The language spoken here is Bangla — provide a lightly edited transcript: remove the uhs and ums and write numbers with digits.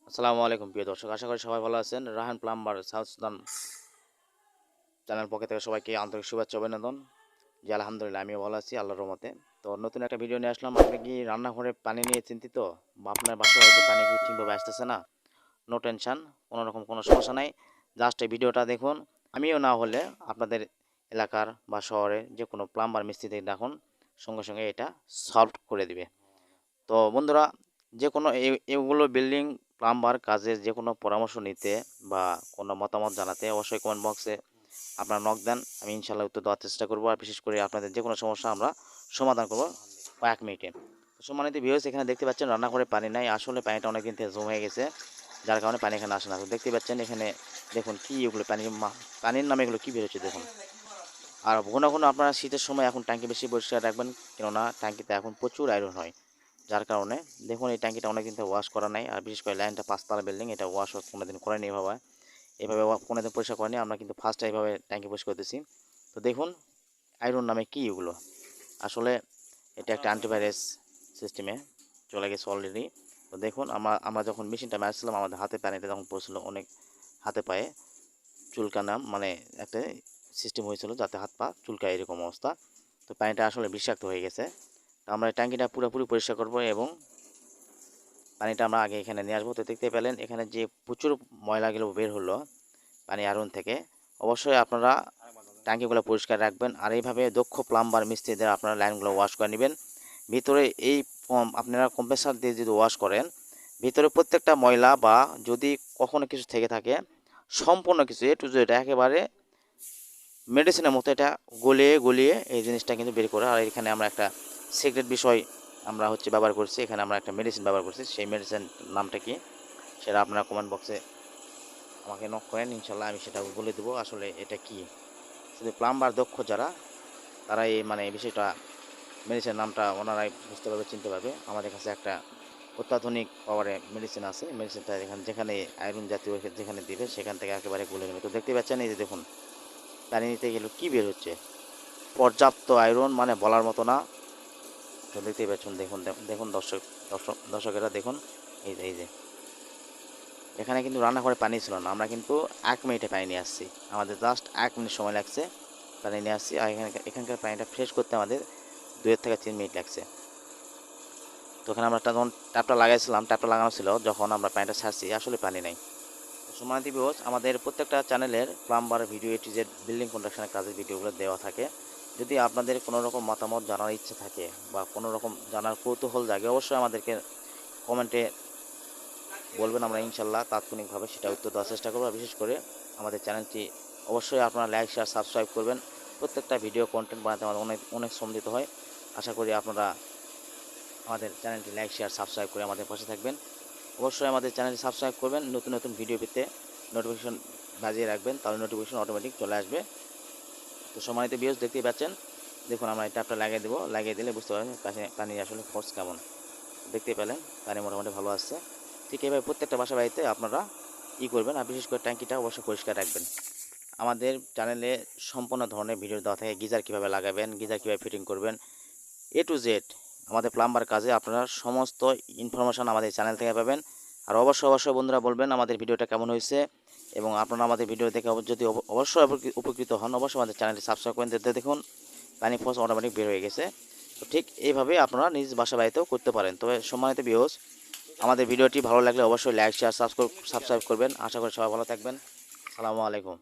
আসসালামু আলাইকুম প্রিয় দর্শক, আশা করি সবাই ভালো আছেন। Rahan plumber South Sudan channel পক্ষ থেকে সবাইকে আন্তরিক শুভেচ্ছা অভিনন্দন। জি আলহামদুলিল্লাহ আমিও ভালো আছি আল্লাহর রহমতে। তো নতুন একটা ভিডিও নিয়ে আসলাম। আপনি কি রান্নাঘরে পানি নিয়ে চিন্তিত বা আপনার বাসায় হয়তো পানি কি ঠিকভাবে আসতেছে না? নো টেনশন, কোনো রকম কোনো সমস্যা নাই। জাস্ট এই ভিডিওটা দেখুন। আমিও না হলে আপনাদের এলাকার বা শহরে যে কোনো প্লাম্বার মিস্ত্রিতে দেখুন, সঙ্গে সঙ্গে এটা সলভ করে দিবে। তো বন্ধুরা, যে কোনো এগুলো বিল্ডিং প্লাম্বার কাজের যে কোনো পরামর্শ নিতে বা কোনো মতামত জানাতে অবশ্যই কমেন্ট বক্সে আপনারা নক দেন। আমি ইনশাল্লাহ উত্তর দেওয়ার চেষ্টা করবো। আর বিশেষ করে আপনাদের যে কোনো সমস্যা আমরা সমাধান করবো 1 মিনিটে। তো সম্মানিত ভিউয়ার্স, এখানে দেখতে পাচ্ছেন রান্নাঘরে পানি নাই। আসলে পানিটা অনেকদিন থেকে জমে গেছে, যার কারণে পানি এখানে আসে না। তো দেখতে পাচ্ছেন এখানে দেখুন কি এগুলো পানির নামে এগুলো কী বেরোচ্ছে দেখুন। আর ঘন ঘন আপনারা শীতের সময় এখন ট্যাঙ্কি বেশি পরিষ্কার রাখবেন, কেননা ট্যাঙ্কিতে এখন প্রচুর আয়রন হয়। যার কারণে দেখুন এই ট্যাঙ্কিটা অনেকদিন থেকে ওয়াশ করা নাই। আর বিশেষ করে লাইনটা 5 তলা বিল্ডিং, এটা ওয়াশ কোনোদিন করেনি এভাবে কোনোদিন পরিষ্কার করেনি। আমরা কিন্তু ফার্স্ট এইভাবে ট্যাঙ্কি পরিষ্কার করতেছি। তো দেখুন আয়রন নামে কি এগুলো। আসলে এটা একটা অ্যান্টিভাইরাস সিস্টেমে চলে গেছে অলরেডি। তো দেখুন আমরা যখন মেশিনটা মারছিলাম আমাদের হাতে পানিটা যখন পড়ছিল, অনেক হাতে পায়ে চুলকানা, মানে একটা সিস্টেম হয়েছিল যাতে হাত পা চুলকায়, এরকম অবস্থা। তো পানিটা আসলে বিষাক্ত হয়ে গেছে। তো আমরা ট্যাঙ্কিটা পুরোপুরি পরিষ্কার করবো এবং পানিটা আমরা আগে এখানে নিয়ে আসবো। তো দেখতে পেলেন এখানে যে প্রচুর ময়লাগুলো বের হলো পানি আয়রন থেকে। অবশ্যই আপনারা ট্যাঙ্কিগুলো পরিষ্কার রাখবেন। আর এইভাবে দক্ষ প্লাম্বার মিস্ত্রিদের আপনারা লাইনগুলো ওয়াশ করে নেবেন। ভিতরে এই আপনারা কম্প্রেসার দিয়ে যদি ওয়াশ করেন, ভিতরে প্রত্যেকটা ময়লা বা যদি কখনো কিছু থেকে থাকে, সম্পূর্ণ কিছু এ টু জেড একেবারে মেডিসিনের মতো এটা গলিয়ে গলিয়ে এই জিনিসটা কিন্তু বের করে। আর এখানে আমরা একটা সিক্রেট বিষয় আমরা ব্যবহার করছি। এখানে আমরা একটা মেডিসিন ব্যবহার করছি। সেই মেডিসিন নামটা কি সেটা আপনারা কমেন্ট বক্সে আমাকে নক করেন, ইনশাল্লাহ আমি সেটা বলে দেবো আসলে এটা কি। শুধু প্লাম্বার দক্ষ যারা, তারা এই এই বিষয়টা মেডিসিনের নামটা ওনারাই বুঝতে পারবে, চিনতে পারবে। আমাদের কাছে একটা অত্যাধুনিক পাওয়ারে মেডিসিন আছে। মেডিসিনটা যেখানে আয়রন জাতীয় যেখানে দিবে সেখান থেকে একেবারে গুলে নেবে। তো দেখতে পাচ্ছেন এই যে দেখুন পানি নিতে গেলে কী বের হচ্ছে, পর্যাপ্ত আয়রন, মানে বলার মতো না। তো দেখতেই পাচ্ছেন, দেখুন দেখুন দর্শকেরা দেখুন এই যে এখানে কিন্তু রান্নাঘরে পানি ছিল না। আমরা কিন্তু 1 মিনিটে পানি নিয়ে আসছি। আমাদের জাস্ট 1 মিনিট সময় লাগছে পানি নিয়ে আসছি। আর এখানকার পানিটা ফ্রেশ করতে আমাদের 2 থেকে 3 মিনিট লাগছে। তো ওখানে আমরা যখন ট্যাপটা লাগাইছিলাম, ট্যাপটা লাগানো ছিল যখন আমরা পানিটা ছাড়ছি, আসলে পানি নাই। সম্মানিত ভিউয়ার্স, আমাদের প্রত্যেকটা চ্যানেলের plumber video A to Z building কন্সট্রাকশনের কাজের ভিডিওগুলো দেওয়া থাকে। যদি আপনাদের কোনো রকম মতামত জানার ইচ্ছে থাকে বা কোনো রকম জানার কৌতূহল জাগে, অবশ্যই আমাদেরকে কমেন্টে বলবেন। আমরা ইনশাল্লাহ তাৎক্ষণিকভাবে সেটা উত্তর দেওয়ার চেষ্টা করবো। বিশেষ করে আমাদের চ্যানেলটি অবশ্যই আপনারা লাইক শেয়ার সাবস্ক্রাইব করবেন। প্রত্যেকটা ভিডিও কন্টেন্ট বানাতে আমাদের অনেক অনেক শ্রম দিতে হয়। আশা করি আপনারা আমাদের চ্যানেলটি লাইক শেয়ার সাবস্ক্রাইব করে আমাদের পাশে থাকবেন। অবশ্যই আমাদের চ্যানেলটি সাবস্ক্রাইব করবেন। নতুন নতুন ভিডিও পেতে নোটিফিকেশন বাজিয়ে রাখবেন, তাহলে নোটিফিকেশন অটোমেটিক চলে আসবে। তো সম্মানিত ভিউয়ার্স, দেখতেই পাচ্ছেন, দেখুন আমরা এই ট্যাপটা লাগিয়ে দেবো। লাগিয়ে দিলে বুঝতে পারবেন পানির আসলে ফোর্স কেমন। দেখতেই পেলেন পানি মোটামুটি ভালো আসছে। ঠিক এইভাবে প্রত্যেকটা বাসা বাড়িতে আপনারা করবেন। আর বিশেষ করে ট্যাঙ্কিটা অবশ্যই পরিষ্কার রাখবেন। আমাদের চ্যানেলে সম্পূর্ণ ধরনের ভিডিও দেওয়া থাকে। গিজার কীভাবে লাগাবেন, গিজার কীভাবে ফিটিং করবেন, এ টু জেড আমাদের প্লাম্বার কাজে আপনারা সমস্ত ইনফরমেশান আমাদের চ্যানেল থেকে পাবেন। আর অবশ্যই বন্ধুরা বলবেন আমাদের ভিডিওটা কেমন হয়েছে, এবং আপনারা আমাদের ভিডিও দেখে যদি অবশ্যই উপকৃত হন, অবশ্যই আমাদের চ্যানেলটি সাবস্ক্রাইব করেন। দেখুন পানি ফোর্স অটোমেটিক বের হয়ে গেছে। তো ঠিক এইভাবে আপনারা নিজ বাসা বাড়িতেও করতে পারেন। তবে সম্মানিত ভিউয়ার্স, আমাদের ভিডিওটি ভালো লাগলে অবশ্যই লাইক শেয়ার সাবস্ক্রাইব করবেন। আশা করি সবাই ভালো থাকবেন। আসসালামু আলাইকুম।